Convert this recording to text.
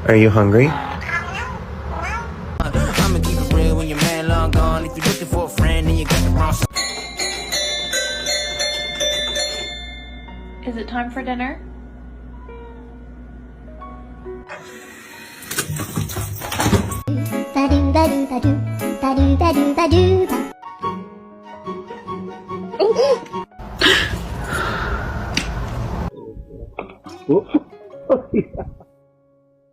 Are you hungry? I'ma keep it real when your man long gone. If you're looking for a friend, then you got the wrong. Is it time for dinner? Ba-do, ba-do, ba-do, ba-do, ba-do, ba-do, ba.